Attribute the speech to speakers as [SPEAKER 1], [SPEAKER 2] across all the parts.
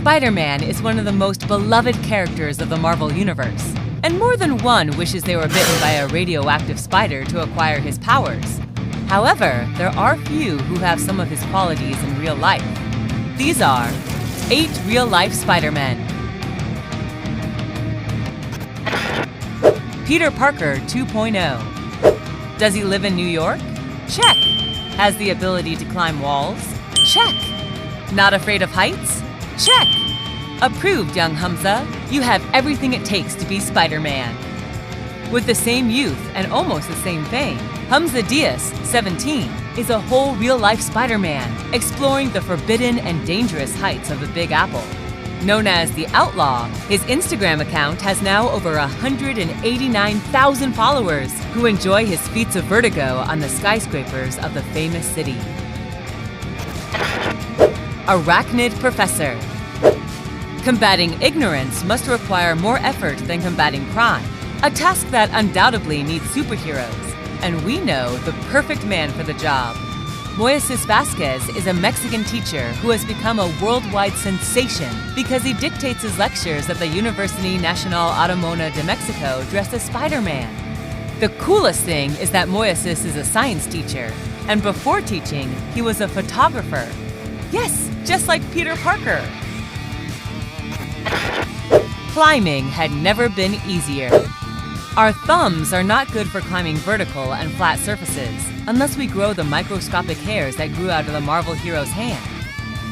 [SPEAKER 1] Spider-Man is one of the most beloved characters of the Marvel Universe, and more than one wishes they were bitten by a radioactive spider to acquire his powers. However, there are few who have some of his qualities in real life. These are 8 real-life Spider-Men. Peter Parker 2.0. Does he live in New York? Check. Has the ability to climb walls? Check. Not afraid of heights? Check. Approved, young Hamza. You have everything it takes to be Spider-Man. With the same youth and almost the same fame, Hamza Diaz, 17, is a whole real-life Spider-Man, exploring the forbidden and dangerous heights of the Big Apple. Known as the Outlaw, his Instagram account has now over 189,000 followers who enjoy his feats of vertigo on the skyscrapers of the famous city. Arachnid Professor. Combating ignorance must require more effort than combating crime, a task that undoubtedly needs superheroes, and we know the perfect man for the job. Moises Vasquez is a Mexican teacher who has become a worldwide sensation because he dictates his lectures at the Universidad Nacional Autónoma de Mexico dressed as Spider-Man. The coolest thing is that Moises is a science teacher, and before teaching, he was a photographer. Yes, just like Peter Parker. Climbing had never been easier. Our thumbs are not good for climbing vertical and flat surfaces unless we grow the microscopic hairs that grew out of the Marvel hero's hand.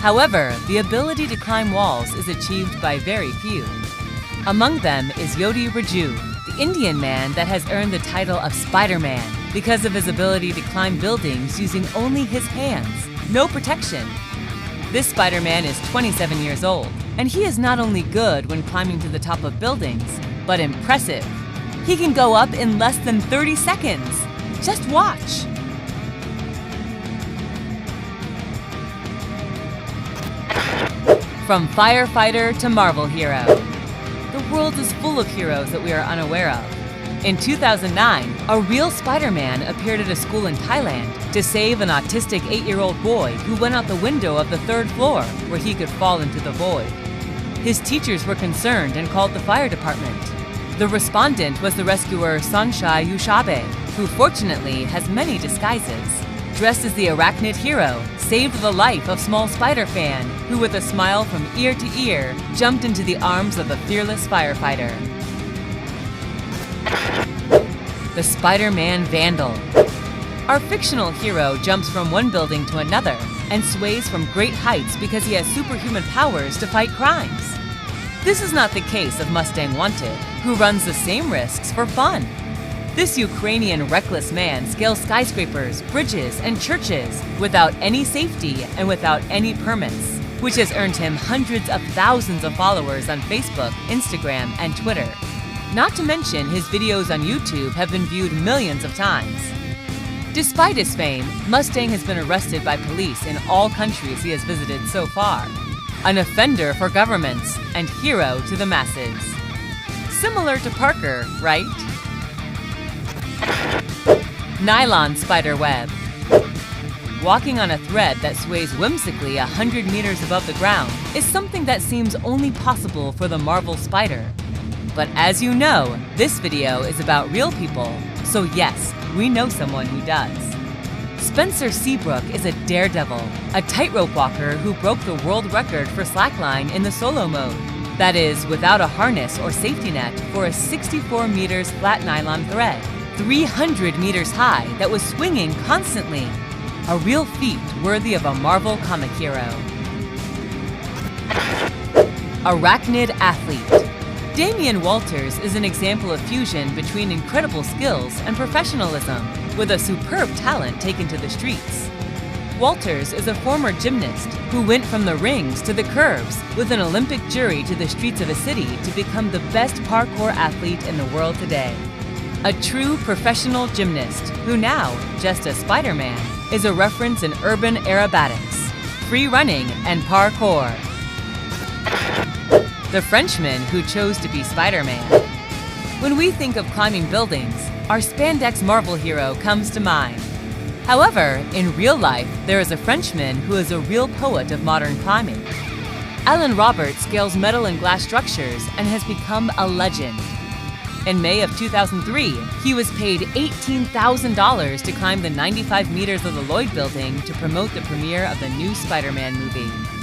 [SPEAKER 1] However, the ability to climb walls is achieved by very few. Among them is Yodi Raju, the Indian man that has earned the title of Spider-Man because of his ability to climb buildings using only his hands, no protection. This Spider-Man is 27 years old, and he is not only good when climbing to the top of buildings, but impressive. He can go up in less than 30 seconds. Just watch. From firefighter to Marvel hero. The world is full of heroes that we are unaware of. In 2009, a real Spider-Man appeared at a school in Thailand to save an autistic 8-year-old boy who went out the window of the 3rd floor where he could fall into the void. His teachers were concerned and called the fire department. The respondent was the rescuer Sanshai Yushabe, who fortunately has many disguises. Dressed as the Arachnid hero, saved the life of small Spider fan, who with a smile from ear to ear, jumped into the arms of the fearless firefighter. The Spider-Man Vandal. Our fictional hero jumps from one building to another and sways from great heights because he has superhuman powers to fight crimes. This is not the case of Mustang Wanted, who runs the same risks for fun. This Ukrainian reckless man scales skyscrapers, bridges, and churches without any safety and without any permits, which has earned him hundreds of thousands of followers on Facebook, Instagram, and Twitter. Not to mention his videos on YouTube have been viewed millions of times. Despite his fame, Mustang has been arrested by police in all countries he has visited so far. An offender for governments and hero to the masses. Similar to Parker, right? Nylon spider web. Walking on a thread that sways whimsically 100 meters above the ground is something that seems only possible for the Marvel spider. But as you know, this video is about real people, so yes, we know someone who does. Spencer Seabrook is a daredevil, a tightrope walker who broke the world record for slackline in the solo mode. That is, without a harness or safety net for a 64 meters flat nylon thread, 300 meters high that was swinging constantly. A real feat worthy of a Marvel comic hero. Arachnid athlete. Damian Walters is an example of fusion between incredible skills and professionalism, with a superb talent taken to the streets. Walters is a former gymnast who went from the rings to the curves with an Olympic jury to the streets of a city to become the best parkour athlete in the world today. A true professional gymnast who now, just as Spider-Man, is a reference in urban aerobatics, free running, and parkour. The Frenchman who chose to be Spider-Man. When we think of climbing buildings, our spandex Marvel hero comes to mind. However, in real life, there is a Frenchman who is a real poet of modern climbing. Alan Roberts scales metal and glass structures and has become a legend. In May of 2003, he was paid $18,000 to climb the 95 meters of the Lloyd Building to promote the premiere of the new Spider-Man movie.